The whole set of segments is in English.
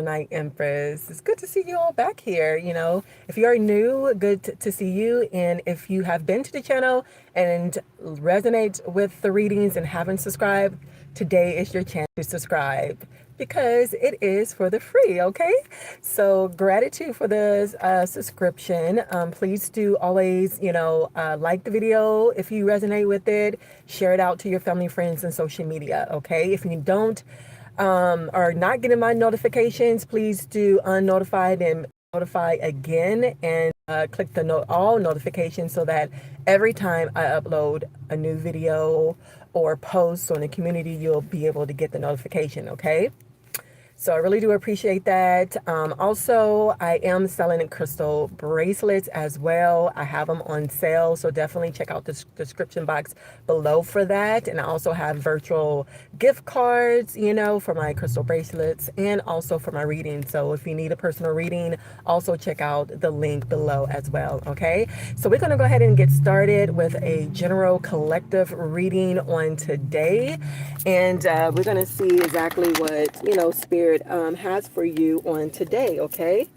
Night Empress. It's good to see you all back here. If you are new, good to see you. And if you have been to the channel and resonate with the readings and haven't subscribed, today is your chance to subscribe because it is for the free, okay? So gratitude for the subscription. Please do always, like the video if you resonate with it. Share it out to your family, friends, and social media, okay? If you don't, are not getting my notifications, please do unnotified and notify again, and click the all notifications so that every time I upload a new video or post on the community, you'll be able to get the notification, okay? So I really do appreciate that. Also, I am selling crystal bracelets as well. I have them on sale, so definitely check out the description box below for that. And I also have virtual gift cards, for my crystal bracelets and also for my reading. So if you need a personal reading, also check out the link below as well, okay? So we're going to go ahead and get started with a general collective reading on today. And we're going to see exactly what, Spirit has for you on today, okay?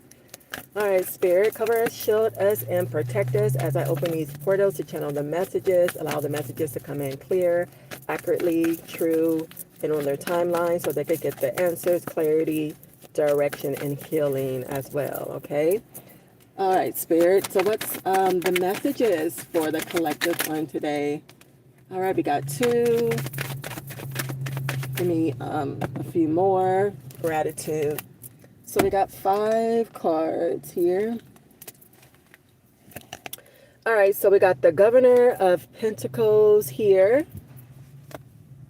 All right, Spirit, cover us, shield us, and protect us as I open these portals to channel the messages, allow the messages to come in clear, accurately, true, and on their timeline so they could get the answers, clarity, direction, and healing as well, okay? All right, Spirit, so what's the messages for the collective on today? All right, we got two. Give me a few more. Gratitude. So we got 5 cards here. All right, so we got the Governor of Pentacles here.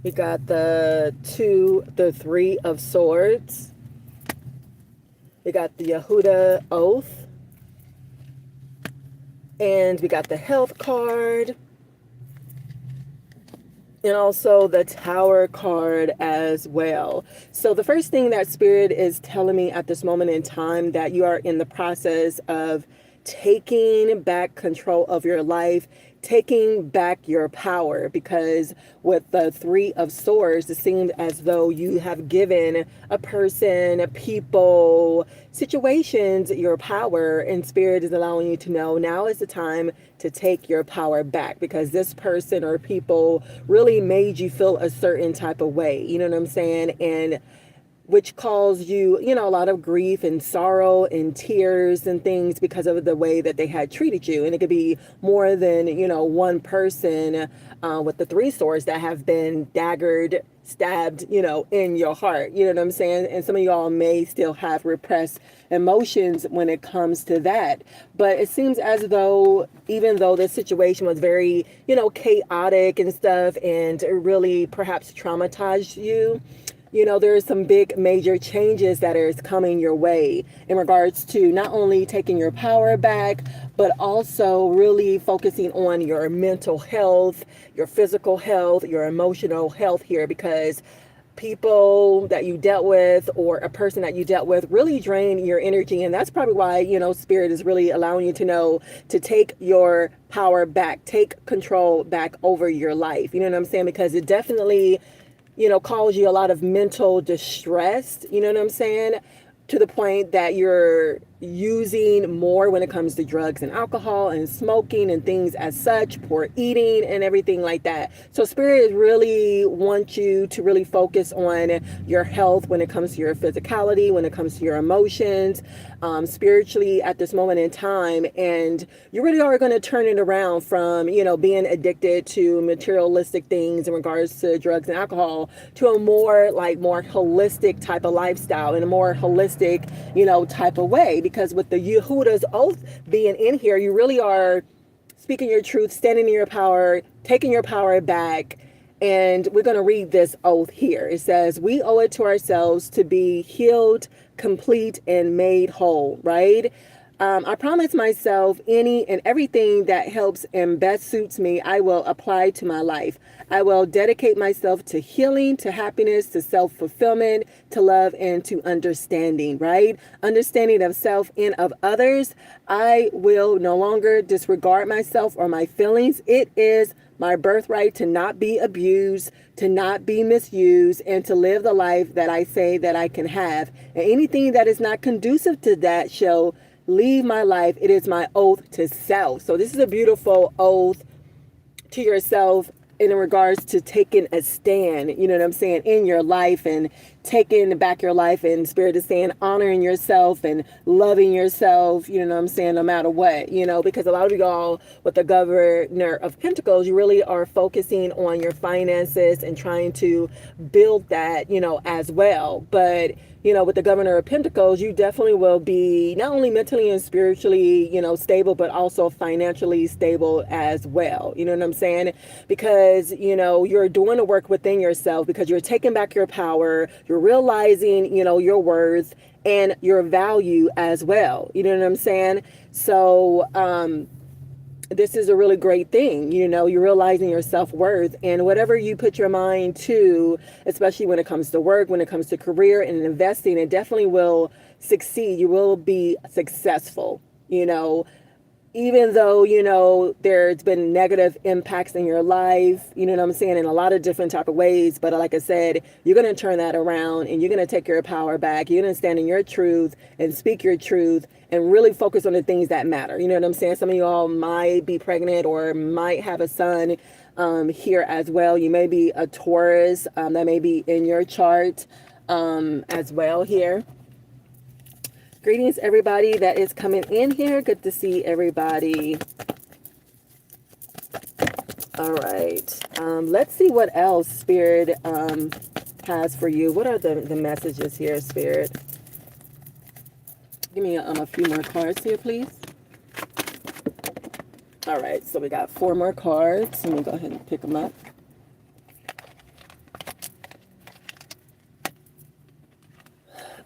We got the 3 of Swords. We got the Yehuda Oath. And we got the Health card. And also the Tower card as well. So the first thing that Spirit is telling me at this moment in time, that you are in the process of taking back control of your life, taking back your power, because with the 3 of Swords, it seems as though you have given a person, people, situations your power, and Spirit is allowing you to know now is the time to take your power back, because this person or people really made you feel a certain type of way, you know what I'm saying? And which caused you, a lot of grief and sorrow and tears and things because of the way that they had treated you. And it could be more than, one person with the 3 swords that have been daggered, stabbed, in your heart. You know what I'm saying? And some of y'all may still have repressed emotions when it comes to that. But it seems as though, even though the situation was very, chaotic and stuff, and it really perhaps traumatized you, there are some big major changes that is coming your way in regards to not only taking your power back, but also really focusing on your mental health, your physical health, your emotional health here, because people that you dealt with or a person that you dealt with really drain your energy. And that's probably why, Spirit is really allowing you to know to take your power back, take control back over your life. You know what I'm saying? Because it definitely cause you a lot of mental distress, you know what I'm saying? To the point that you're using more when it comes to drugs and alcohol and smoking and things as such, poor eating and everything like that. So Spirit really wants you to really focus on your health when it comes to your physicality, when it comes to your emotions, spiritually at this moment in time. And you really are going to turn it around from, being addicted to materialistic things in regards to drugs and alcohol to a more holistic type of lifestyle, and a more holistic, type of way. Because with the Yehuda's Oath being in here, you really are speaking your truth, standing in your power, taking your power back. And we're going to read this oath here. It says, we owe it to ourselves to be healed, complete, and made whole, right? I promise myself any and everything that helps and best suits me, I will apply to my life. I will dedicate myself to healing, to happiness, to self-fulfillment, to love, and to understanding, right? Understanding of self and of others. I will no longer disregard myself or my feelings. It is my birthright to not be abused, to not be misused, and to live the life that I say that I can have. And anything that is not conducive to that shall leave my life. It is my oath to self. So this is a beautiful oath to yourself in regards to taking a stand, you know what I'm saying, in your life, and taking back your life, and Spirit is saying honoring yourself and loving yourself, you know what I'm saying, no matter what, you know, because a lot of y'all with the Governor of Pentacles, you really are focusing on your finances and trying to build that, you know, as well. But you know, with the Governor of Pentacles, you definitely will be not only mentally and spiritually, you know, stable, but also financially stable as well. You know what I'm saying? Because, you know, you're doing the work within yourself, because you're taking back your power, you're realizing, you know, your worth and your value as well. You know what I'm saying? So, this is a really great thing. You know, you're realizing your self-worth, and whatever you put your mind to, especially when it comes to work, when it comes to career and investing, it definitely will succeed. You will be successful, you know, even though, you know, there's been negative impacts in your life, you know what I'm saying, in a lot of different type of ways. But like I said, you're going to turn that around, and you're going to take your power back. You're going to stand in your truth and speak your truth and really focus on the things that matter. You know what I'm saying? Some of you all might be pregnant or might have a son here as well. You may be a Taurus, that may be in your chart as well here. Greetings, everybody that is coming in here. Good to see everybody. All right. Let's see what else Spirit has for you. What are the messages here, Spirit? Give me a few more cards here, please. All right. So we got 4 more cards. Let me go ahead and pick them up.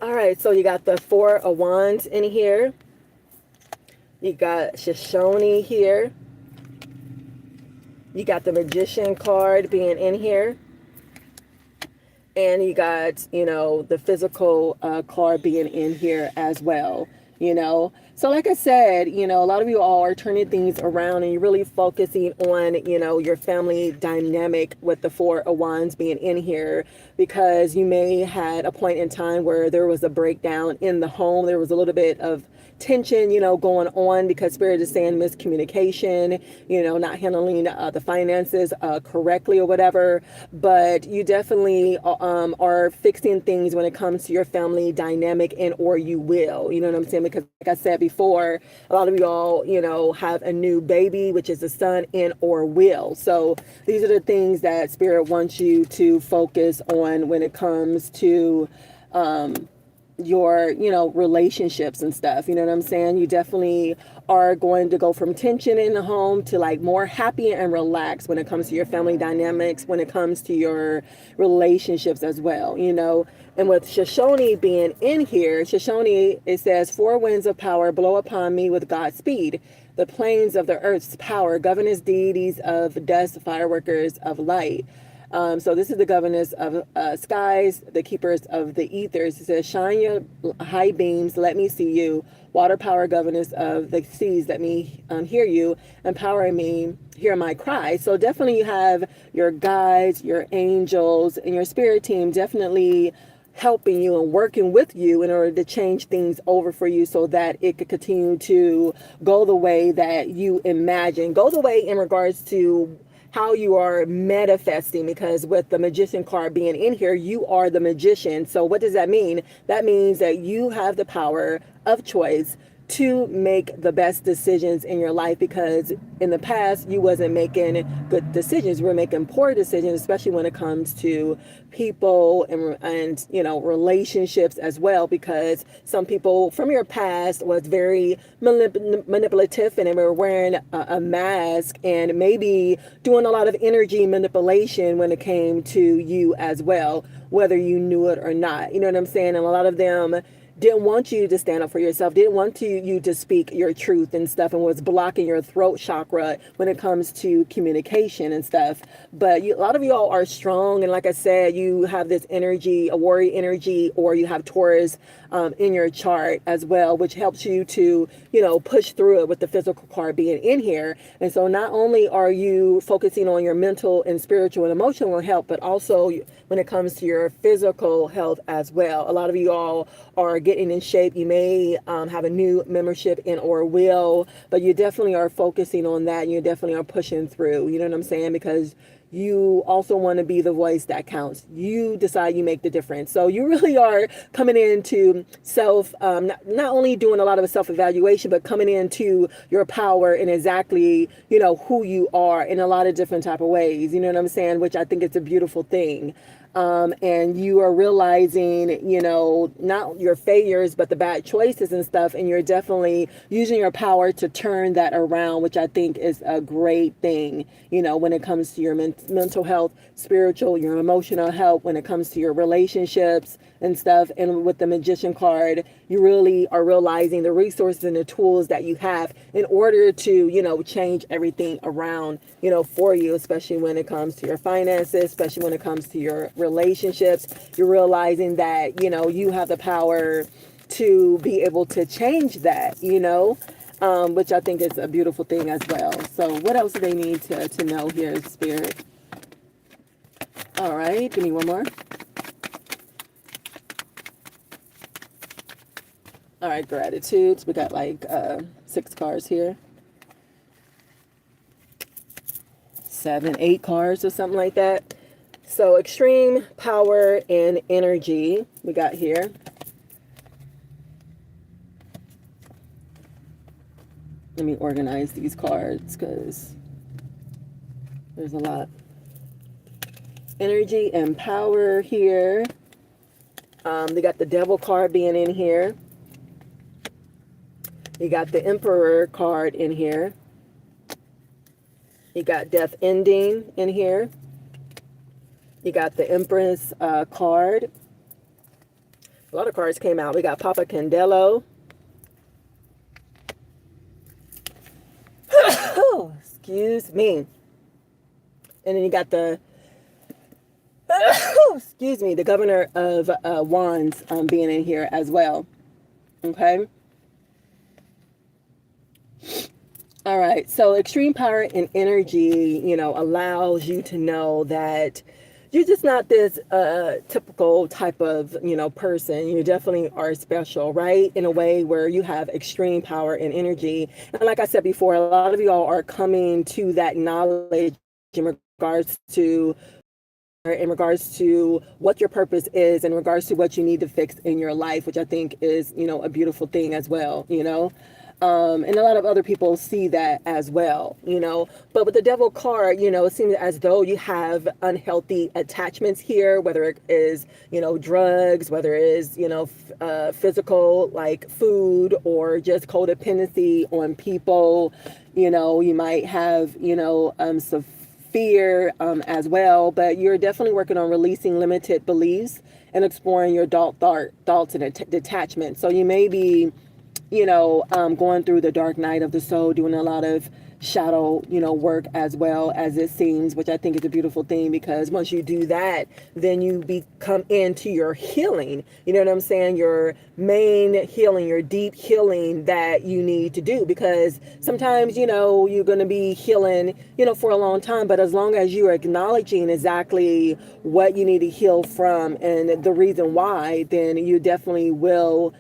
All right, so you got the 4 of Wands in here. You got Shoshone here. You got the Magician card being in here. And you got, you know, the physical card being in here as well, you know. So like I said, you know, a lot of you all are turning things around, and you're really focusing on, you know, your family dynamic with the 4 of Wands being in here, because you may had a point in time where there was a breakdown in the home. There was a little bit of tension, you know, going on, because Spirit is saying miscommunication, you know, not handling the finances correctly or whatever. But you definitely are fixing things when it comes to your family dynamic, and or you will, you know what I'm saying? Because like I said before, a lot of y'all, you know, have a new baby, which is a son, and or will. So these are the things that Spirit wants you to focus on when it comes to your, you know, relationships and stuff. You know what I'm saying? You definitely are going to go from tension in the home to like more happy and relaxed when it comes to your family dynamics, when it comes to your relationships as well, you know. And with Shoshone being in here, Shoshone, it says, 4 winds of power blow upon me with God's speed. The plains of the earth's power, governors, deities of dust, fireworkers of light. So this is the governors of skies, the keepers of the ethers. It says, shine your high beams, let me see you. Water power, governors of the seas, let me hear you. Empower me, hear my cry. So definitely you have your guides, your angels, and your spirit team definitely helping you and working with you in order to change things over for you, so that it could continue to go the way that you imagine. Go the way in regards to how you are manifesting, because with the Magician card being in here, you are the magician. So what does that mean? That means that you have the power of choice to make the best decisions in your life, because in the past you wasn't making good decisions. You were making poor decisions, especially when it comes to people and you know, relationships as well, because some people from your past was very manipulative, and they were wearing a mask and maybe doing a lot of energy manipulation when it came to you as well, whether you knew it or not. You know what I'm saying? And a lot of them didn't want you to stand up for yourself, didn't want you to speak your truth and stuff, and was blocking your throat chakra when it comes to communication and stuff. But a lot of y'all are strong, and like I said, you have this energy, a warrior energy, or you have Taurus in your chart as well, which helps you to, push through it with the physical card being in here. And so not only are you focusing on your mental and spiritual and emotional health, but also when it comes to your physical health as well. A lot of you all are getting in shape. You may have a new membership in or will, but you definitely are focusing on that. And you definitely are pushing through, you know what I'm saying? Because you also want to be the voice that counts. You decide, you make the difference. So you really are coming into not only doing a lot of self-evaluation, but coming into your power and exactly, who you are in a lot of different type of ways. You know what I'm saying? Which I think it's a beautiful thing. And you are realizing, not your failures, but the bad choices and stuff. And you're definitely using your power to turn that around, which I think is a great thing, when it comes to your mental health, spiritual, your emotional health, when it comes to your relationships and stuff. And with the Magician card, you really are realizing the resources and the tools that you have in order to, change everything around, for you, especially when it comes to your finances, especially when it comes to your relationships. You're realizing that, you have the power to be able to change that, which I think is a beautiful thing as well. So what else do they need to know here, Spirit? All right, give me one more. All right, gratitudes. We got like 6 cards here. 7, 8 cards or something like that. So extreme power and energy we got here. Let me organize these cards because there's a lot. Energy and power here. They got the Devil card being in here. You got the Emperor card in here. You got Death Ending in here. You got the Empress card. A lot of cards came out. We got Papa Candelo. Oh, excuse me. And then you got the, excuse me, the Governor of Wands being in here as well. Okay. All right. So extreme power and energy, allows you to know that you're just not this typical type of, person. You definitely are special, right? In a way where you have extreme power and energy. And like I said before, a lot of y'all are coming to that knowledge in regards to what your purpose is, in regards to what you need to fix in your life, which I think is, a beautiful thing as well, and a lot of other people see that as well, but with the Devil card, it seems as though you have unhealthy attachments here, whether it is, drugs, whether it is, physical, like food, or just codependency on people. You might have, some fear as well, but you're definitely working on releasing limited beliefs and exploring your thoughts and detachment. So you may be going through the dark night of the soul, doing a lot of shadow, work as well, as it seems, which I think is a beautiful thing, because once you do that, then you become into your healing. You know what I'm saying? Your main healing, your deep healing that you need to do, because sometimes, you're going to be healing, for a long time, but as long as you're acknowledging exactly what you need to heal from and the reason why, then you definitely will,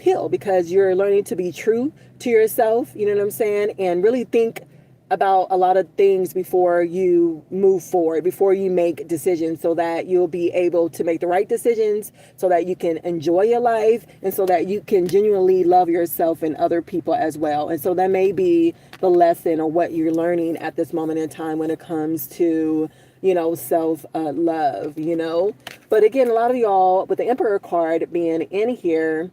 heal, because you're learning to be true to yourself, you know what I'm saying? And really think about a lot of things before you move forward, before you make decisions, so that you'll be able to make the right decisions, so that you can enjoy your life, and so that you can genuinely love yourself and other people as well. And so that may be the lesson, or what you're learning at this moment in time when it comes to, self-love, But again, a lot of y'all, with the Emperor card being in here,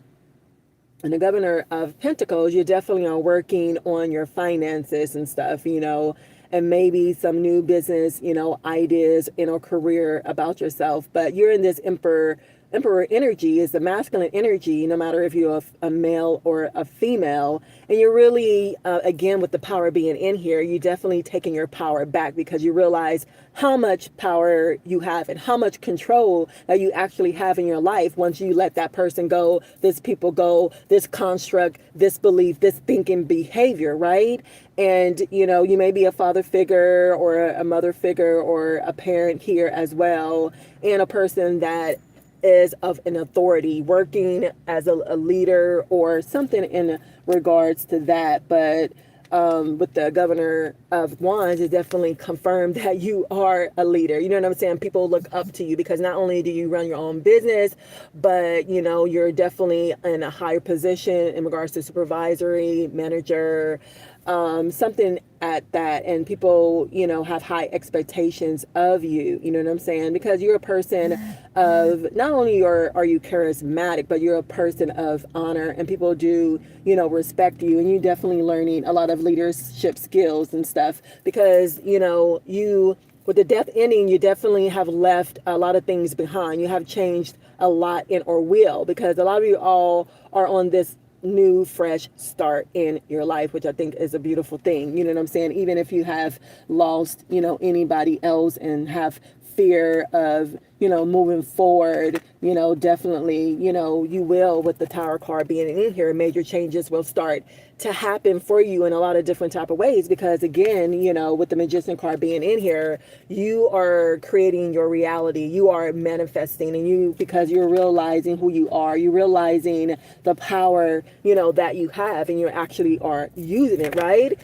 and the Governor of Pentacles, you definitely are working on your finances and stuff, and maybe some new business, ideas in a career about yourself. But you're in this Emperor Emperor energy is the masculine energy, no matter if you're a male or a female. And you're really, again, with the power being in here, you're definitely taking your power back, because you realize how much power you have and how much control that you actually have in your life once you let that person go, this people go, this construct, this belief, this thinking behavior, right? And, you may be a father figure or a mother figure or a parent here as well, and a person that is of an authority, working as a leader or something in regards to that. But with the Governor of Wands, it definitely confirmed that you are a leader. You know what I'm saying? People look up to you because not only do you run your own business, but, you're definitely in a higher position in regards to supervisory, manager, something at that. And people, have high expectations of you. You know what I'm saying? Because you're a person of, not only are you charismatic, but you're a person of honor, and people do, respect you. And you're definitely learning a lot of leadership skills and stuff, because, you, with the death ending, you definitely have left a lot of things behind. You have changed a lot in or will, because a lot of you all are on this new fresh start in your life, which I think is a beautiful thing. You know what I'm saying? Even if you have lost, anybody else and have fear of, moving forward, definitely, you will, with the Tower card being in here, major changes will start to happen for you in a lot of different type of ways, because again, with the Magician card being in here, you are creating your reality, you are manifesting, and because you're realizing who you are, you're realizing the power, that you have, and you actually are using it, right?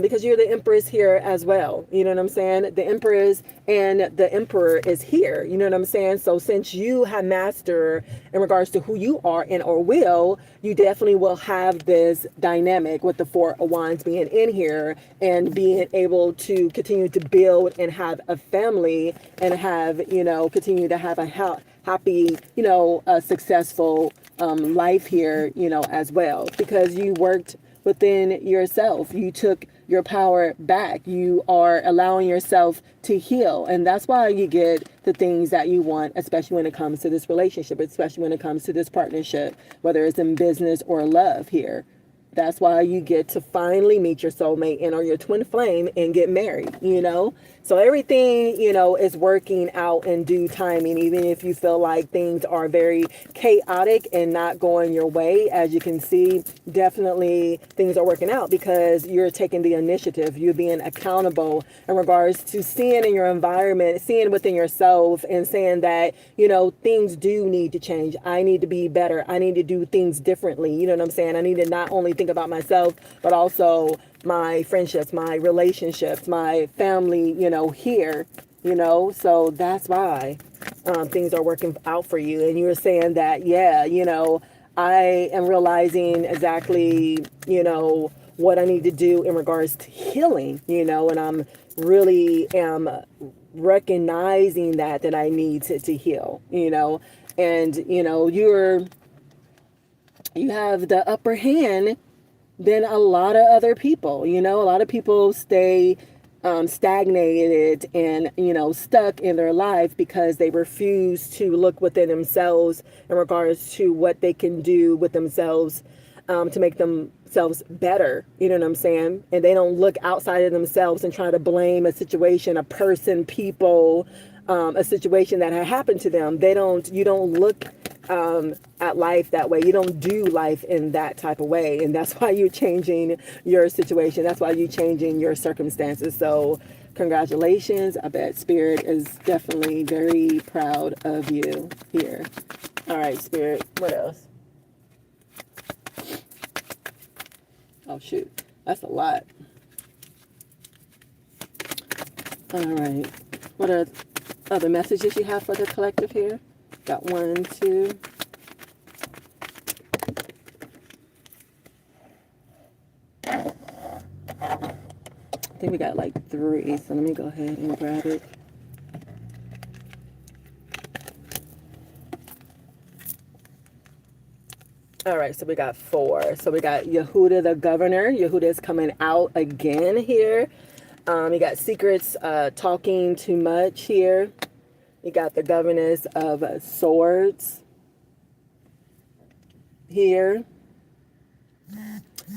Because you're the Empress here as well. You know what I'm saying? The Empress and the Emperor is here. You know what I'm saying? So since you have mastered in regards to who you are and or will, you definitely will have this dynamic with the Four of Wands being in here and being able to continue to build and have a family and have, continue to have a happy, a successful life here, as well, because you worked within yourself. You took your power back. You are allowing yourself to heal. And that's why you get the things that you want, especially when it comes to this relationship, especially when it comes to this partnership, whether it's in business or love here. That's why you get to finally meet your soulmate and or your twin flame and get married, So everything, is working out in due timing, even if you feel like things are very chaotic and not going your way. As you can see, definitely things are working out because you're taking the initiative. You're being accountable in regards to seeing in your environment, seeing within yourself and saying that, things do need to change. I need to be better. I need to do things differently. You know what I'm saying? I need to not only think about myself, but also my friendships, my relationships, my family, here, so that's why things are working out for you. And you were saying that, yeah, I am realizing exactly, what I need to do in regards to healing, and I'm really am recognizing that I need to heal, and, you have the upper hand than a lot of other people. A lot of people stay stagnated and, stuck in their life because they refuse to look within themselves in regards to what they can do with themselves to make themselves better. You know what I'm saying? And they don't look outside of themselves and try to blame a situation, a person, people, a situation that had happened to them. You don't look at life that way. You don't do life in that type of way. And that's why you're changing your situation. That's why you're changing your circumstances. So congratulations. I bet Spirit is definitely very proud of you here. All right, Spirit. What else? Oh, shoot. That's a lot. All right. What are other messages you have for the collective here? Got 1, 2. I think we got like 3, so let me go ahead and grab it. All right, so we got 4. So we got Yehuda the Governor. Yehuda is coming out again here. You got secrets, talking too much here. You got the governess of swords here.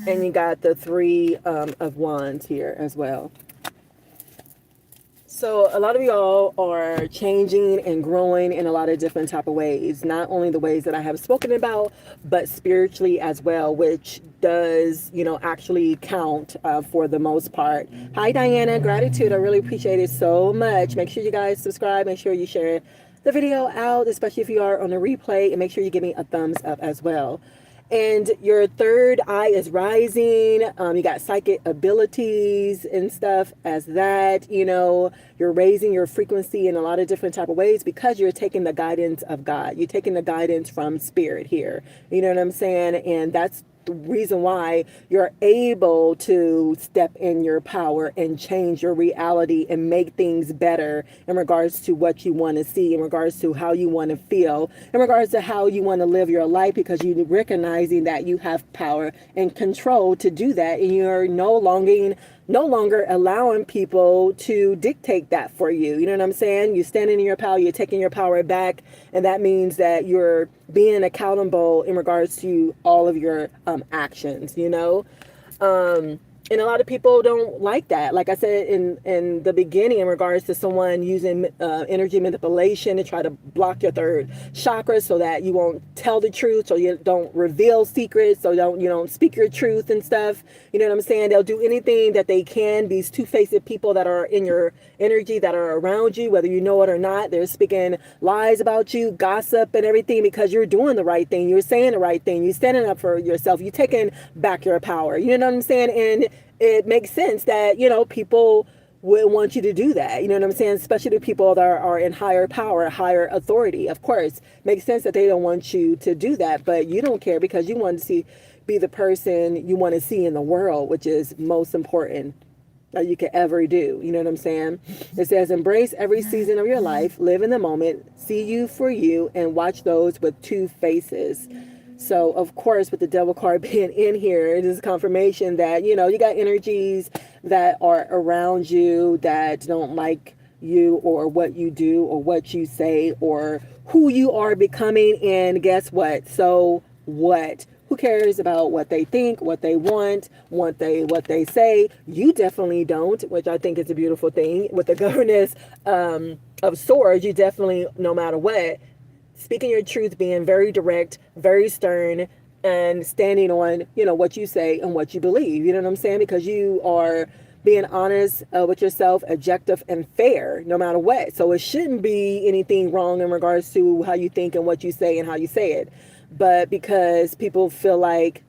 And you got the three of wands here as well. So a lot of y'all are changing and growing in a lot of different type of ways. Not only the ways that I have spoken about, but spiritually as well, which does, actually count for the most part. Hi, Diana. Gratitude. I really appreciate it so much. Make sure you guys subscribe. Make sure you share the video out, especially if you are on a replay. And make sure you give me a thumbs up as well. And your third eye is rising. You got psychic abilities and stuff as that. You're raising your frequency in a lot of different type of ways because you're taking the guidance of God. You're taking the guidance from spirit here. You know what I'm saying? And that's the reason why you're able to step in your power and change your reality and make things better in regards to what you want to see, in regards to how you want to feel, in regards to how you want to live your life, because you're recognizing that you have power and control to do that, and you're no longer allowing people to dictate that for you. You know what I'm saying? You're standing in your power, you're taking your power back, and that means that you're being accountable in regards to all of your actions, and a lot of people don't like that. Like I said in the beginning, in regards to someone using energy manipulation to try to block your third chakra so that you won't tell the truth, so you don't reveal secrets, so you don't speak your truth and stuff. You know what I'm saying? They'll do anything that they can. These two-faced people that are in your energy, that are around you, whether you know it or not, they're speaking lies about you, gossip and everything, because you're doing the right thing. You're saying the right thing. You're standing up for yourself. You're taking back your power. You know what I'm saying? And it makes sense that, people will want you to do that. You know what I'm saying? Especially the people that are in higher power, higher authority. Of course, makes sense that they don't want you to do that, but you don't care because you want to be the person you want to see in the world, which is most important that you could ever do. You know what I'm saying? It says, embrace every season of your life, live in the moment, see you for you, and watch those with two faces. So, of course, with the devil card being in here, it is confirmation that, you got energies that are around you that don't like you or what you do or what you say or who you are becoming. And guess what? So what? Who cares about what they think, what they want, what they say? You definitely don't, which I think is a beautiful thing. With the governess of swords, you definitely, no matter what, speaking your truth, being very direct, very stern, and standing on, what you say and what you believe. You know what I'm saying? Because you are being honest with yourself, objective, and fair, no matter what. So it shouldn't be anything wrong in regards to how you think and what you say and how you say it. But because people feel like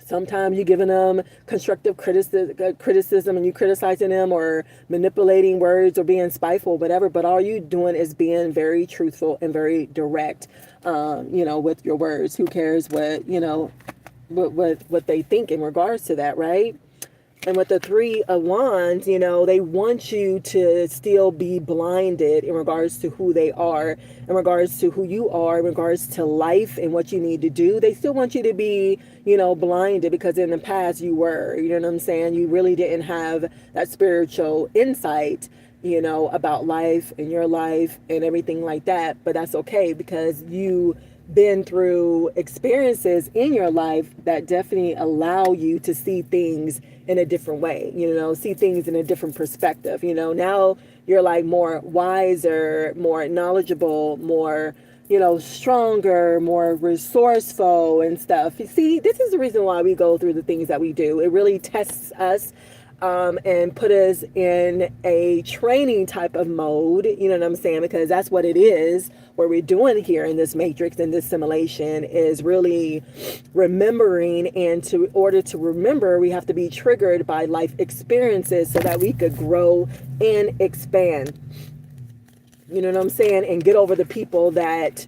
sometimes you're giving them constructive criticism and you criticizing them or manipulating words or being spiteful, whatever. But all you doing is being very truthful and very direct, with your words. Who cares what they think in regards to that, right? And with the three of wands, they want you to still be blinded in regards to who they are, in regards to who you are, in regards to life and what you need to do. They still want you to be, blinded because in the past you were, you know what I'm saying? You really didn't have that spiritual insight, about life and your life and everything like that. But that's okay because you been through experiences in your life that definitely allow you to see things in a different way, see things in a different perspective. Now you're like more wiser, more knowledgeable, more, stronger, more resourceful and stuff. You see, this is the reason why we go through the things that we do. It really tests us and put us in a training type of mode, you know what I'm saying? Because that's what it is. What we're doing here in this matrix, in this simulation, is really remembering. And in order to remember, we have to be triggered by life experiences so that we could grow and expand. You know what I'm saying? And get over the people that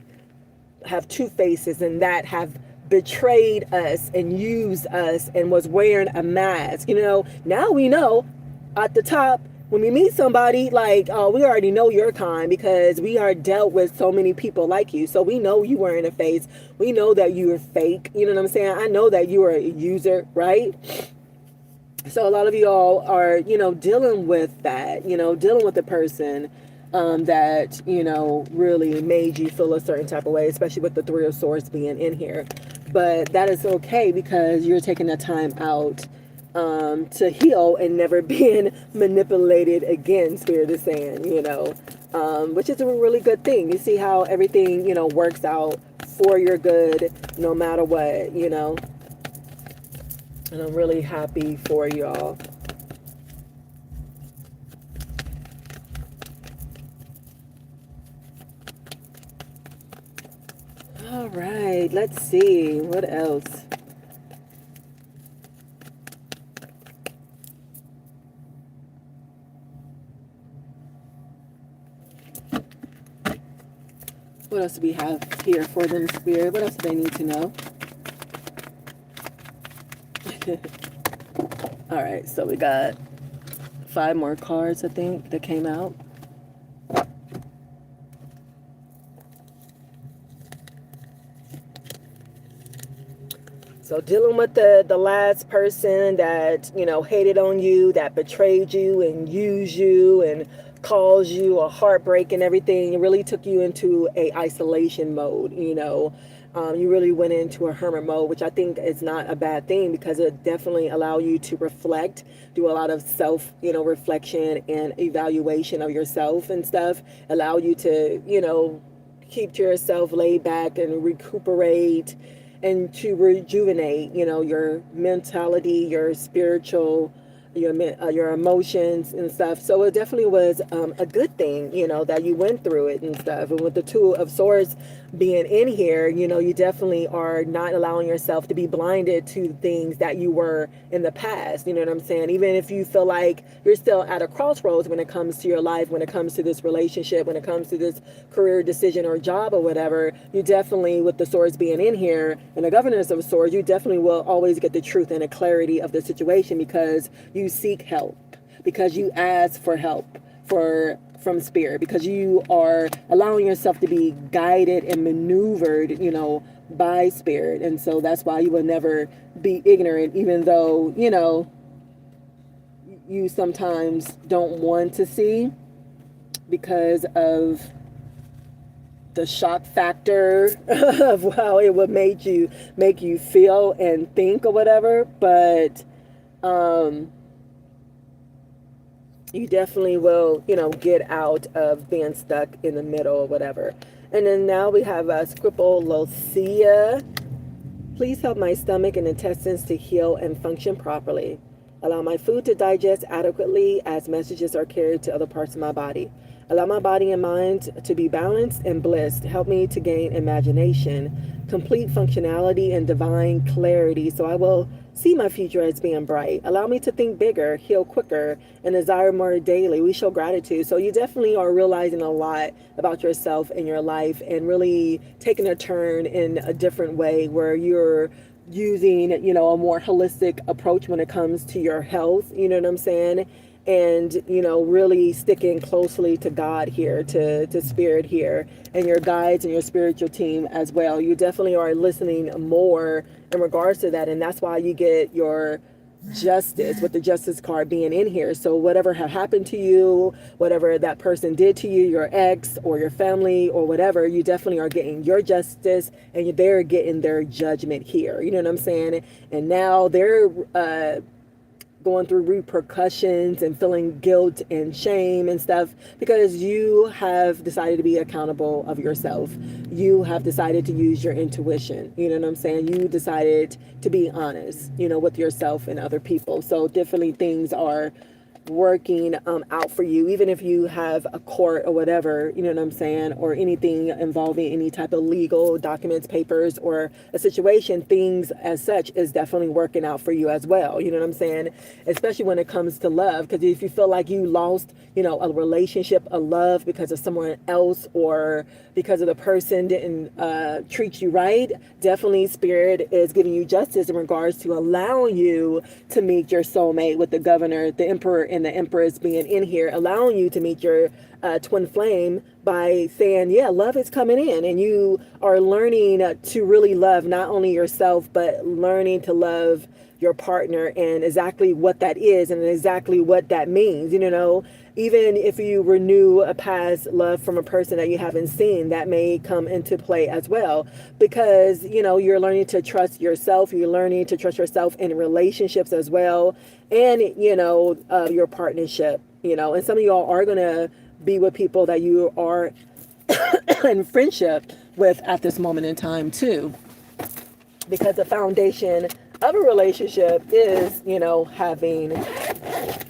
have two faces and that have betrayed us and used us and was wearing a mask. Now we know at the top when we meet somebody, like, we already know your kind because we are dealt with so many people like you. So we know you wearing a face. We know that you are fake. You know what I'm saying? I know that you are a user, right? So a lot of y'all are, dealing with that, dealing with the person that, really made you feel a certain type of way, especially with the Three of Swords being in here. But that is okay because you're taking the time out to heal and never being manipulated again, Spirit is saying, which is a really good thing. You see how everything, works out for your good no matter what, and I'm really happy for y'all. All right, let's see what else. What else do we have here for them, Spirit? What else do they need to know? All right, so we got 5 more cards, I think, that came out. So dealing with the last person that, hated on you, that betrayed you and used you and caused you a heartbreak and everything, it really took you into a isolation mode, you really went into a hermit mode, which I think is not a bad thing because it definitely allow you to reflect, do a lot of self, reflection and evaluation of yourself and stuff, allow you to, keep to yourself laid back and recuperate and to rejuvenate, your mentality, your spiritual, your emotions and stuff. So it definitely was a good thing, that you went through it and stuff. And with the Two of Swords being in here, you definitely are not allowing yourself to be blinded to things that you were in the past. You know what I'm saying? Even if you feel like you're still at a crossroads when it comes to your life, when it comes to this relationship, when it comes to this career decision or job or whatever, you definitely, with the swords being in here and the governance of swords, you definitely will always get the truth and the clarity of the situation because you seek help, because you ask for help from spirit, because you are allowing yourself to be guided and maneuvered, by spirit. And so that's why you will never be ignorant, even though, you sometimes don't want to see because of the shock factor of how it would make you feel and think or whatever. But you definitely will, get out of being stuck in the middle or whatever. And then now we have Scripolocia. Please help my stomach and intestines to heal and function properly. Allow my food to digest adequately as messages are carried to other parts of my body. Allow my body and mind to be balanced and blissed. Help me to gain imagination, complete functionality, and divine clarity so I will see my future as being bright. Allow me to think bigger, heal quicker, and desire more daily. We show gratitude. So you definitely are realizing a lot about yourself and your life and really taking a turn in a different way where you're using, a more holistic approach when it comes to your health. You know what I'm saying? And, really sticking closely to God here, to spirit here, and your guides and your spiritual team as well. You definitely are listening more in regards to that. And that's why you get your justice with the justice card being in here. So whatever had happened to you, whatever that person did to you, your ex or your family or whatever, you definitely are getting your justice and they're getting their judgment here. You know what I'm saying? And now they're, going through repercussions and feeling guilt and shame and stuff because you have decided to be accountable of yourself. You have decided to use your intuition. You know what I'm saying? You decided to be honest, with yourself and other people. So definitely things are working out for you, even if you have a court or whatever, you know what I'm saying, or anything involving any type of legal documents, papers, or a situation, things as such is definitely working out for you as well. You know what I'm saying? Especially when it comes to love, because if you feel like you lost, a relationship, a love because of someone else or because of the person didn't treat you right, definitely spirit is giving you justice in regards to allowing you to meet your soulmate with the governor, the emperor, and the empress being in here, allowing you to meet your twin flame by saying, yeah, love is coming in, and you are learning to really love not only yourself, but learning to love your partner and exactly what that is and exactly what that means, even if you renew a past love from a person that you haven't seen, that may come into play as well, because you're learning to trust yourself, you're learning to trust yourself in relationships as well, and your partnership, and some of y'all are going to be with people that you are in friendship with at this moment in time too, because the foundation of a relationship is having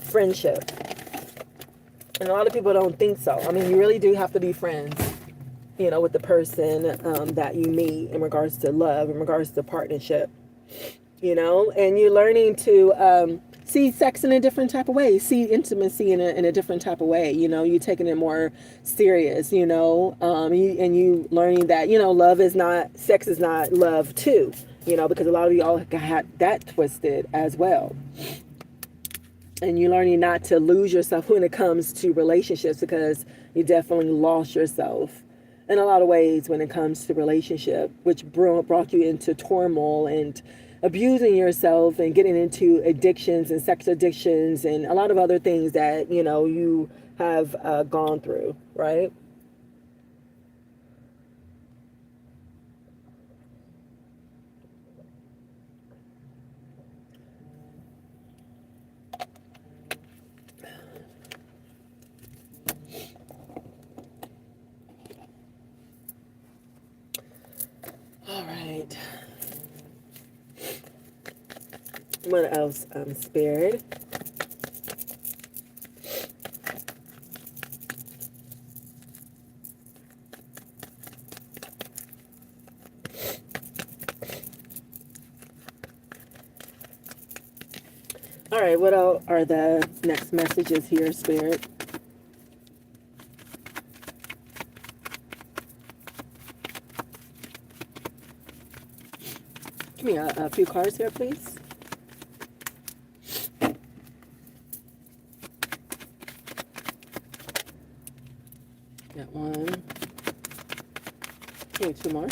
friendship. And a lot of people don't think so. I mean, you really do have to be friends, with the person that you meet, in regards to love, in regards to partnership, and you're learning to see sex in a different type of way, see intimacy in a different type of way, you're taking it more serious, and you learning that, sex is not love too, because a lot of y'all got that twisted as well. And you're learning not to lose yourself when it comes to relationships, because you definitely lost yourself in a lot of ways when it comes to relationship, which brought you into turmoil and abusing yourself and getting into addictions and sex addictions and a lot of other things that, you have gone through, right? All right. What else, Spirit? All right, what are the next messages here, Spirit? Give me a few cards here, please. Got one. Give me two more.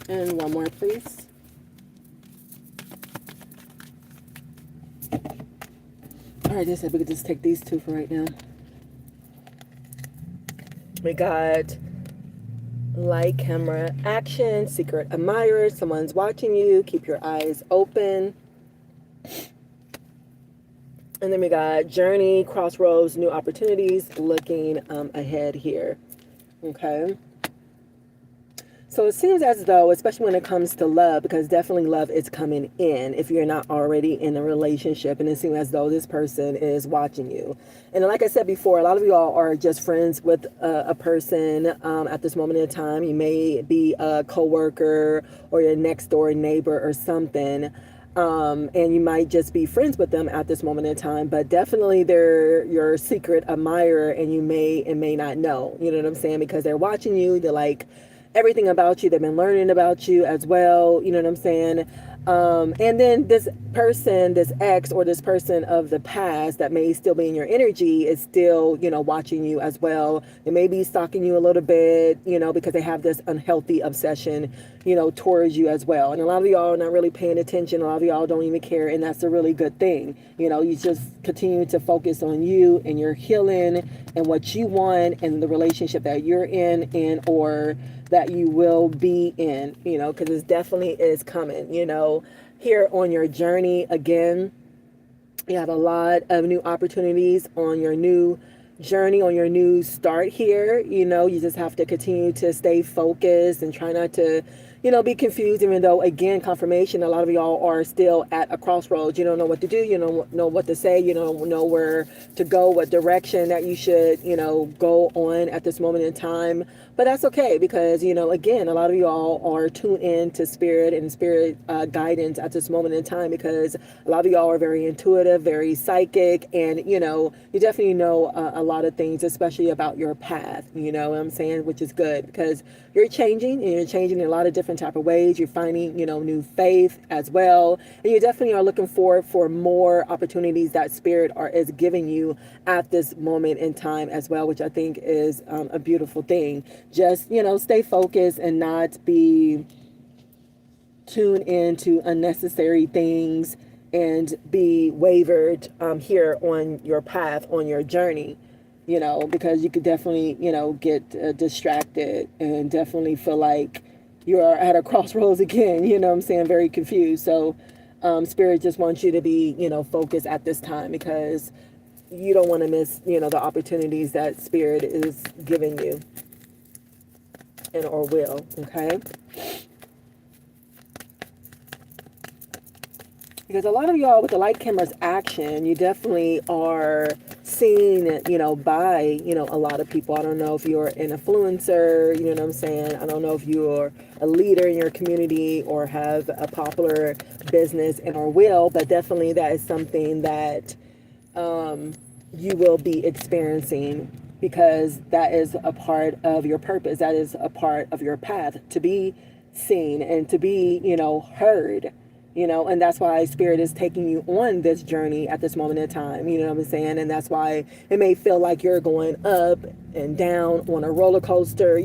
And one more, please. All right, I said we could just take these two for right now. We got light, camera, action, secret admirer, someone's watching you, keep your eyes open. And then we got journey, crossroads, new opportunities, looking ahead here. Okay. So it seems as though, especially when it comes to love, because definitely love is coming in if you're not already in a relationship, and it seems as though this person is watching you. And like I said before, a lot of y'all are just friends with a person at this moment in time. You may be a coworker or your next door neighbor or something. And you might just be friends with them at this moment in time, but definitely they're your secret admirer, and you may and may not know, you know what I'm saying? Because they're watching you, they're like everything about you, they've been learning about you as well, you know what I'm saying? And then this person, this ex or this person of the past that may still be in your energy is still, watching you as well. They may be stalking you a little bit, because they have this unhealthy obsession, towards you as well. And a lot of y'all are not really paying attention. A lot of y'all don't even care. And that's a really good thing. You just continue to focus on you and your healing and what you want and the relationship that you're in or that you will be in, because it definitely is coming, here on your journey. Again, you have a lot of new opportunities on your new journey, on your new start here. You just have to continue to stay focused and try not to, be confused, even though, again, confirmation, a lot of y'all are still at a crossroads. You don't know what to do. You don't know what to say. You don't know where to go, what direction that you should, go on at this moment in time. But that's okay, because, again, a lot of y'all are tuned in to spirit and spirit guidance at this moment in time, because a lot of y'all are very intuitive, very psychic, and, you definitely know a lot of things, especially about your path, you know what I'm saying, which is good, because you're changing, and you're changing in a lot of different type of ways. You're finding, new faith as well, and you definitely are looking forward for more opportunities that spirit is giving you at this moment in time as well, which I think is a beautiful thing. Just, stay focused and not be tune into unnecessary things and be wavered here on your path, on your journey, because you could definitely, get distracted and definitely feel like you are at a crossroads again, what I'm saying, very confused. So Spirit just wants you to be, focused at this time, because you don't want to miss, the opportunities that Spirit is giving you and or will, okay? Because a lot of y'all with the light camera's action, you definitely are seen, by, a lot of people. I don't know if you're an influencer, you know what I'm saying? I don't know if you're a leader in your community or have a popular business and or will, but definitely that is something that you will be experiencing, because that is a part of your purpose. That is a part of your path, to be seen and to be, heard. And that's why Spirit is taking you on this journey at this moment in time, you know what I'm saying? And that's why it may feel like you're going up and down on a roller coaster,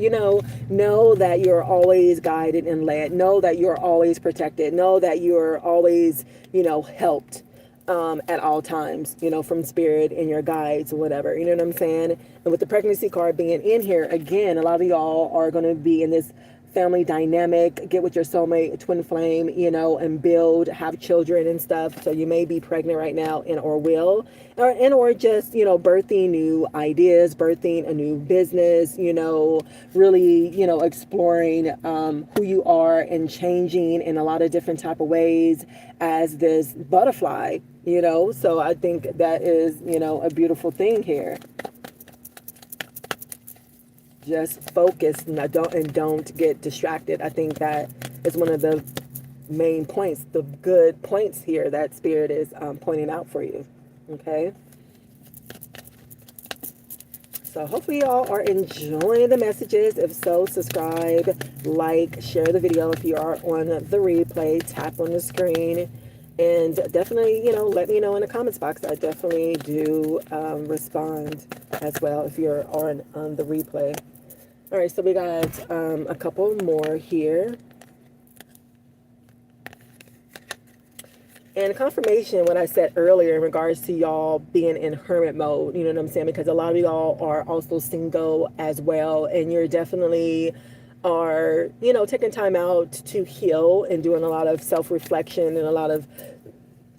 know that you're always guided and led, know that you're always protected, know that you're always, helped at all times, from Spirit and your guides or whatever, you know what I'm saying? And with the pregnancy card being in here, again, a lot of y'all are going to be in this family dynamic, get with your soulmate, twin flame, and build, have children and stuff. So you may be pregnant right now and or will, or just, birthing new ideas, birthing a new business, really, exploring who you are and changing in a lot of different type of ways as this butterfly, So I think that is, a beautiful thing here. Just focus and don't get distracted. I think that is one of the main points, the good points here that Spirit is pointing out for you. Okay. So hopefully y'all are enjoying the messages. If so, subscribe, like, share the video. If you are on the replay, tap on the screen. And definitely, let me know in the comments box. I definitely do respond as well if you're on the replay. All right, so we got a couple more here. And confirmation, what I said earlier in regards to y'all being in hermit mode, you know what I'm saying? Because a lot of y'all are also single as well. And you're definitely are, taking time out to heal and doing a lot of self-reflection and a lot of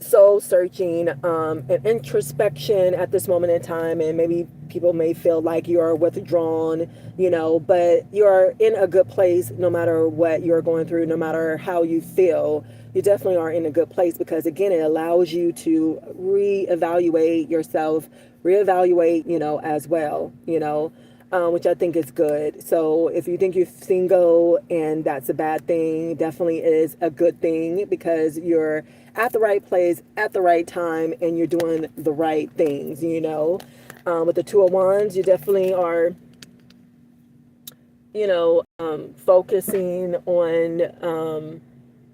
soul searching and introspection at this moment in time. And maybe people may feel like you're withdrawn, but you're in a good place no matter what you're going through, no matter how you feel. You definitely are in a good place, because again, it allows you to reevaluate yourself, reevaluate, as well, which I think is good. So if you think you're single and that's a bad thing, definitely is a good thing, because you're at the right place at the right time and you're doing the right things, with the Two of Wands, you definitely are, focusing on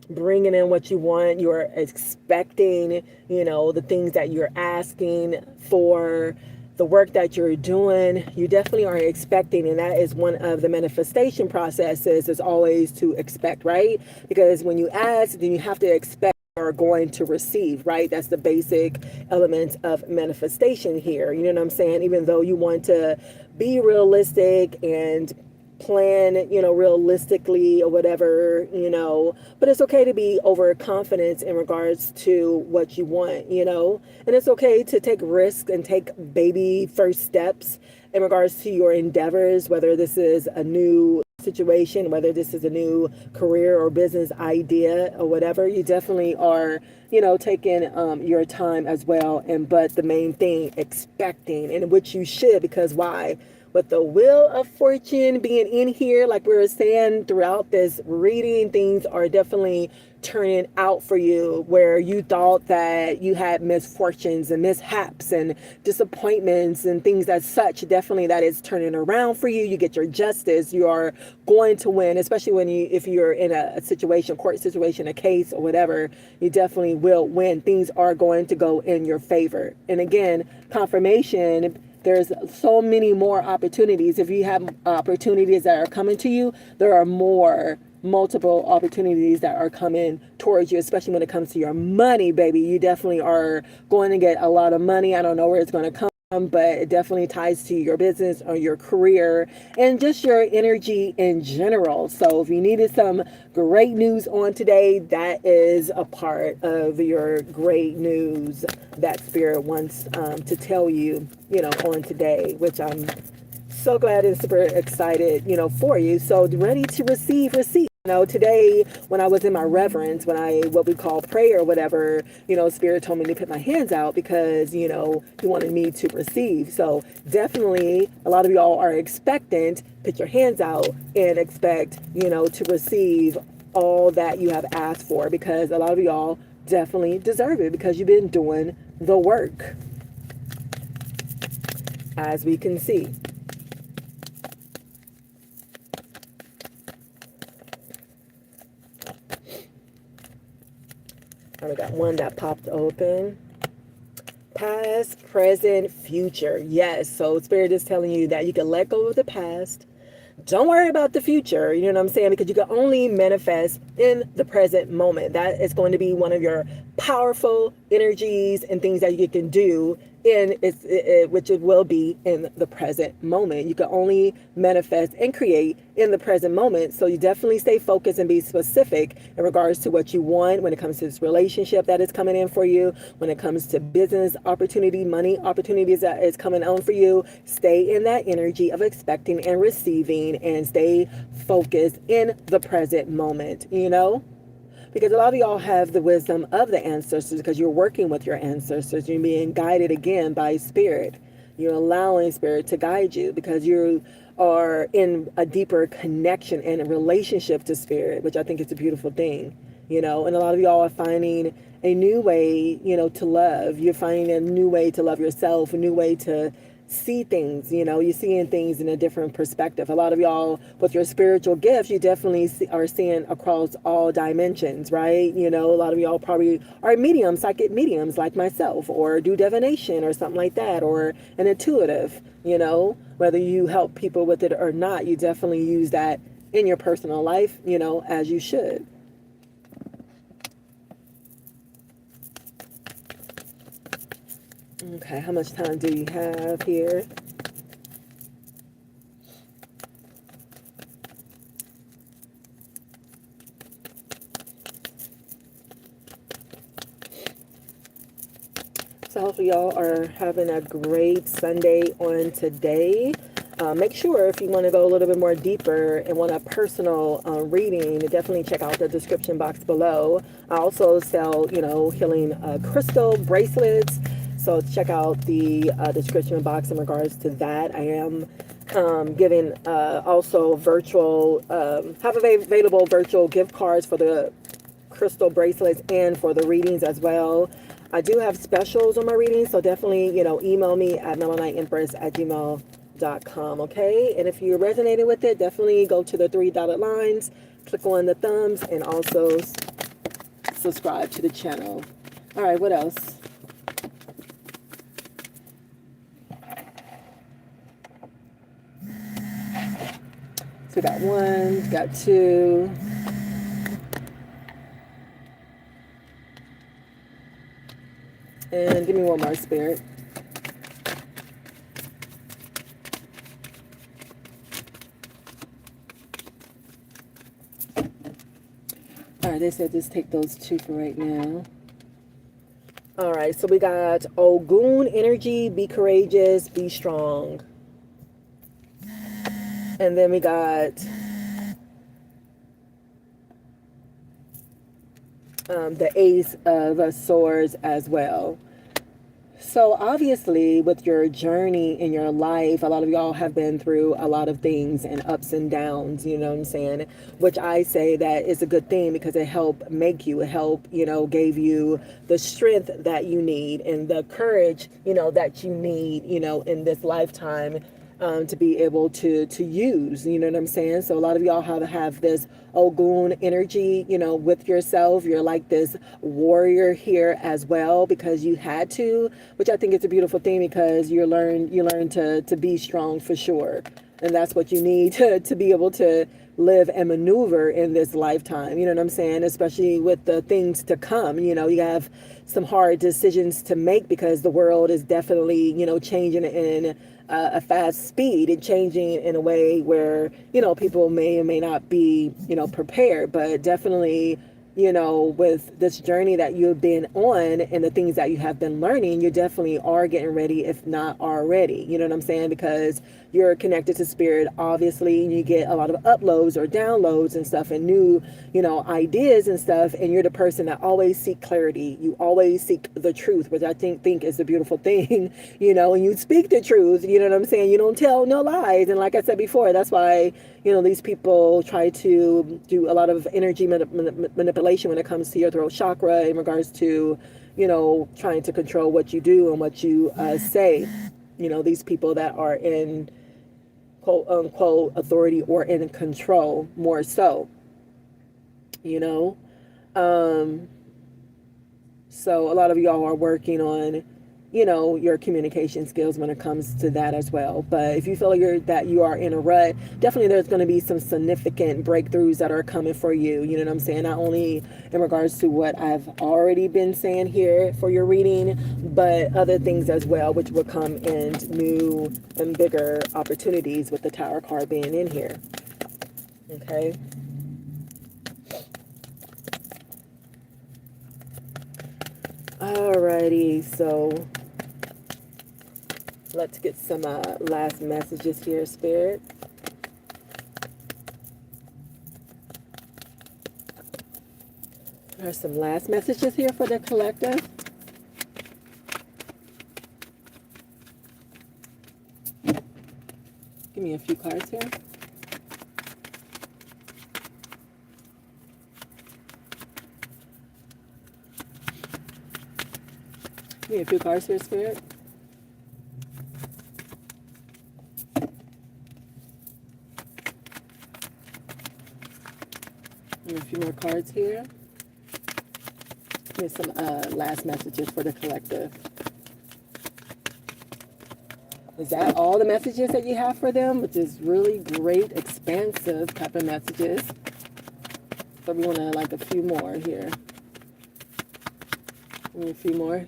bringing in what you want. You're expecting, the things that you're asking for, the work that you're doing. You definitely are expecting, and that is one of the manifestation processes, is always to expect, right? Because when you ask, then you have to expect are going to receive, right? That's the basic element of manifestation here. You know what I'm saying? Even though you want to be realistic and plan, realistically or whatever, but it's okay to be overconfident in regards to what you want, and it's okay to take risks and take baby first steps in regards to your endeavors, whether this is a new situation, whether this is a new career or business idea or whatever. You definitely are, taking your time as well. But the main thing, expecting, and which you should, because why? With the Wheel of Fortune being in here, like we were saying throughout this reading, things are definitely turning out for you where you thought that you had misfortunes and mishaps and disappointments and things as such. Definitely that is turning around for you. You get your justice. You are going to win, especially if you're in a situation, court situation, a case or whatever, you definitely will win. Things are going to go in your favor. And again, confirmation, there's so many more opportunities. If you have opportunities that are coming to you, there are more multiple opportunities that are coming towards you, especially when it comes to your money, baby. You definitely are going to get a lot of money. I don't know where it's going to come, but it definitely ties to your business or your career and just your energy in general. So if you needed some great news on today, that is a part of your great news that Spirit wants to tell you, on today, which I'm so glad and super excited, for you. So ready to receive. Today when I was in my reverence, when what we call prayer or whatever, Spirit told me to put my hands out because, he wanted me to receive. So definitely a lot of y'all are expectant. Put your hands out and expect, to receive all that you have asked for, because a lot of y'all definitely deserve it because you've been doing the work, as we can see. We got one that popped open. Past, present, future. Yes. So Spirit is telling you that you can let go of the past. Don't worry about the future. You know what I'm saying? Because you can only manifest in the present moment. That is going to be one of your powerful energies and things that you can do which it will be in the present moment. You can only manifest and create in the present moment. So you definitely stay focused and be specific in regards to what you want when it comes to this relationship that is coming in for you, when it comes to business opportunity, money opportunities that is coming on for you. Stay in that energy of expecting and receiving and stay focused in the present moment, Because a lot of y'all have the wisdom of the ancestors because you're working with your ancestors. You're being guided again by Spirit. You're allowing Spirit to guide you because you are in a deeper connection and a relationship to Spirit, which I think is a beautiful thing, And a lot of y'all are finding a new way, to love. You're finding a new way to love yourself, a new way to see things, you're seeing things in a different perspective. A lot of y'all with your spiritual gifts, you definitely are seeing across all dimensions, right? A lot of y'all probably are mediums, psychic mediums like myself, or do divination or something like that, or an intuitive, whether you help people with it or not, you definitely use that in your personal life, as you should. Okay, how much time do you have here? So hopefully y'all are having a great Sunday on today. Make sure if you want to go a little bit more deeper and want a personal reading, definitely check out the description box below. I also sell, healing crystal bracelets. So check out the description box in regards to that. I am giving also virtual, have available virtual gift cards for the crystal bracelets and for the readings as well. I do have specials on my readings, so definitely, email me at melanitempress@gmail.com, okay? And if you're resonating with it, definitely go to the 3 dotted lines, click on the thumbs, and also subscribe to the channel. All right, what else? So we got 1, got 2. And give me one more, Spirit. All right, they said just take those 2 for right now. All right, so we got Ogun energy, be courageous, be strong. And then we got the Ace of Swords as well. So obviously with your journey in your life, a lot of y'all have been through a lot of things and ups and downs, you know what I'm saying? Which I say that is a good thing because it helped make you, it helped, gave you the strength that you need and the courage, that you need, in this lifetime to be able to use, you know what I'm saying? So a lot of y'all have this Ogun energy, with yourself. You're like this warrior here as well because you had to, which I think is a beautiful thing because you learn to be strong for sure. And that's what you need to be able to live and maneuver in this lifetime. You know what I'm saying? Especially with the things to come. You know, you have some hard decisions to make because the world is definitely, you know, changing in a fast speed and changing in a way where, you know, people may or may not be, you know, prepared, but definitely, you know, with this journey that you've been on and the things that you have been learning, you definitely are getting ready, if not already. You know what I'm saying? Because you're connected to spirit, obviously, and you get a lot of uploads or downloads and stuff and new, you know, ideas and stuff. And you're the person that always seek clarity. You always seek the truth, which I think is a beautiful thing, you know, and you speak the truth. You know what I'm saying? You don't tell no lies. And like I said before, that's why, you know, these people try to do a lot of energy manipulation when it comes to your throat chakra in regards to, you know, trying to control what you do and what you say. You know, these people that are in quote unquote authority or in control more so, you know. So a lot of y'all are working on, you know, your communication skills when it comes to that as well. But if you feel that you are in a rut, definitely there's going to be some significant breakthroughs that are coming for you. You know what I'm saying? Not only in regards to what I've already been saying here for your reading, but other things as well, which will come in new and bigger opportunities with the Tower card being in here. Okay. Alrighty, so let's get some last messages here, Spirit. There's some last messages here for the collective. Give me a few cards here. Give me a few cards here, Spirit. And a few more cards here. Here's some last messages for the collective. Is that all the messages that you have for them? Which is really great, expansive type of messages. So we want to like a few more here. A few more.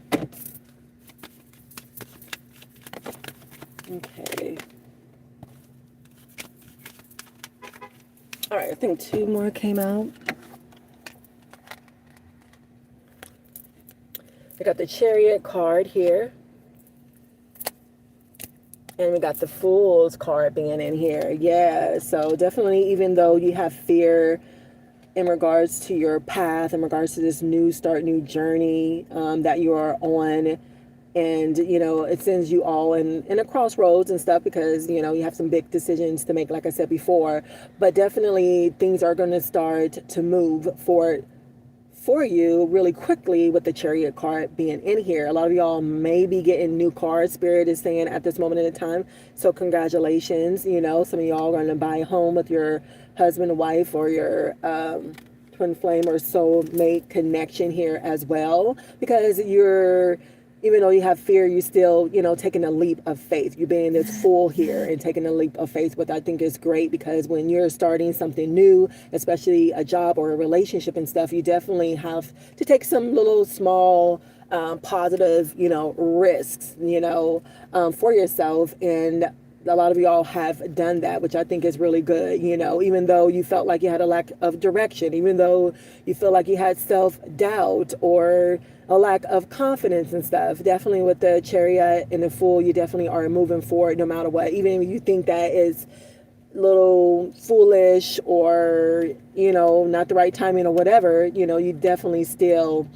Okay. All right, I think two more came out. We got the Chariot card here. And we got the Fool's card being in here. Yeah, so definitely, even though you have fear in regards to your path, in regards to this new start, new journey that you are on, and, you know, it sends you all in a crossroads and stuff because, you know, you have some big decisions to make, like I said before. But definitely things are going to start to move forward for you really quickly with the Chariot card being in here. A lot of y'all may be getting new cards, Spirit is saying, at this moment in time. So congratulations. You know, some of y'all are going to buy a home with your husband, wife, or your twin flame or soulmate connection here as well, because you're, even though you have fear, you still, you know, taking a leap of faith. You're being this fool here and taking a leap of faith, which I think is great, because when you're starting something new, especially a job or a relationship and stuff, you definitely have to take some little small positive, you know, risks, you know, for yourself. And a lot of y'all have done that, which I think is really good. You know, even though you felt like you had a lack of direction, even though you feel like you had self-doubt or a lack of confidence and stuff, definitely with the Chariot and the Fool, you definitely are moving forward no matter what. Even if you think that is a little foolish or, you know, not the right timing or whatever, you know, you definitely still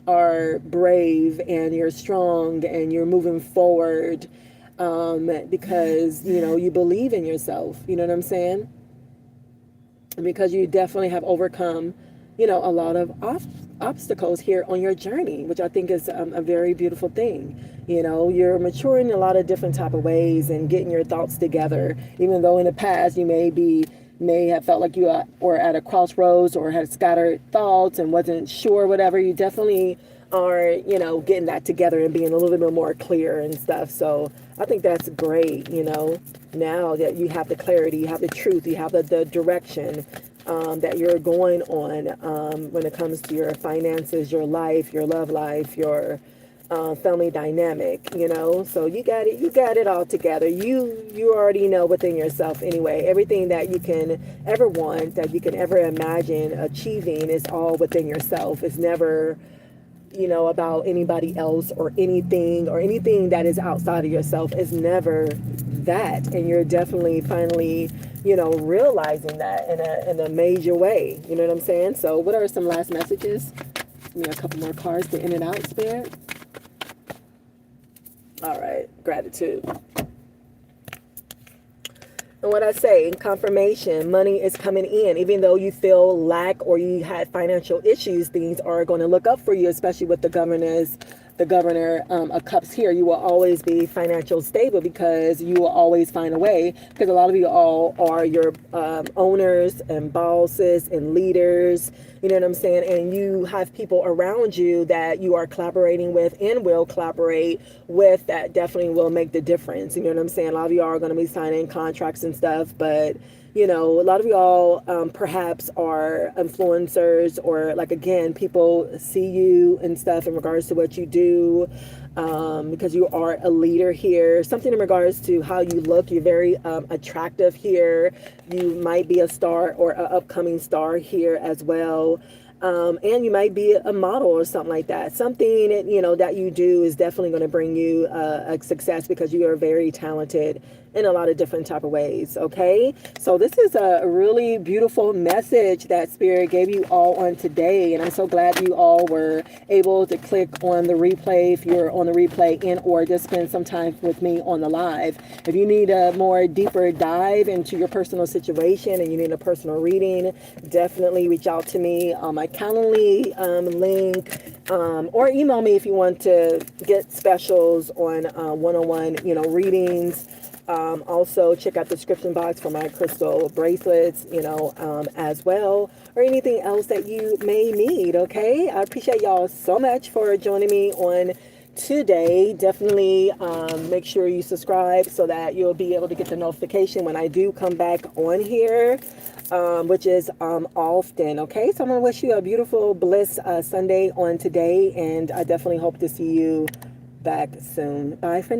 are brave and you're strong and you're moving forward because, you know, you believe in yourself. You know what I'm saying? And because you definitely have overcome, you know, a lot of obstacles here on your journey, which I think is a very beautiful thing. You know, you're maturing in a lot of different type of ways and getting your thoughts together, even though in the past you may have felt like you were at a crossroads or had scattered thoughts and wasn't sure, whatever. You definitely are, you know, getting that together and being a little bit more clear and stuff. So I think that's great, you know, now that you have the clarity, you have the truth, you have the direction that you're going on when it comes to your finances, your life, your love life, your family dynamic, you know. So you got it all together. You already know within yourself anyway. Everything that you can ever want, that you can ever imagine achieving, is all within yourself. It's never, you know, about anybody else or anything that is outside of yourself. Is never that. And you're definitely finally, you know, realizing that in a major way. You know what I'm saying? So what are some last messages? Give me a couple more cards to in and out, Spirit. All right, gratitude. And what I say, confirmation, money is coming in. Even though you feel lack or you had financial issues, things are going to look up for you, especially with the governor of cups here. You will always be financial stable because you will always find a way, because a lot of you all are your owners and bosses and leaders, you know what I'm saying? And you have people around you that you are collaborating with and will collaborate with that definitely will make the difference. You know what I'm saying? A lot of you are going to be signing contracts and stuff, but you know, a lot of y'all perhaps are influencers, or like, again, people see you and stuff in regards to what you do, because you are a leader here. Something in regards to how you look. You're very attractive here. You might be a star or an upcoming star here as well. And you might be a model or something like that. Something, you know, that you do is definitely going to bring you a success, because you are very talented in a lot of different type of ways. Okay, so this is a really beautiful message that Spirit gave you all on today, and I'm so glad you all were able to click on the replay. If you're on the replay and or just spend some time with me on the live. If you need a more deeper dive into your personal situation and you need a personal reading, definitely reach out to me on my Calendly link, or email me if you want to get specials on one-on-one, you know, readings. Also check out the description box for my crystal bracelets, you know, as well, or anything else that you may need. Okay, I appreciate y'all so much for joining me on today. Definitely make sure you subscribe so that you'll be able to get the notification when I do come back on here, which is often. Okay, so I'm gonna wish you a beautiful bliss Sunday on today, and I definitely hope to see you back soon. Bye for now.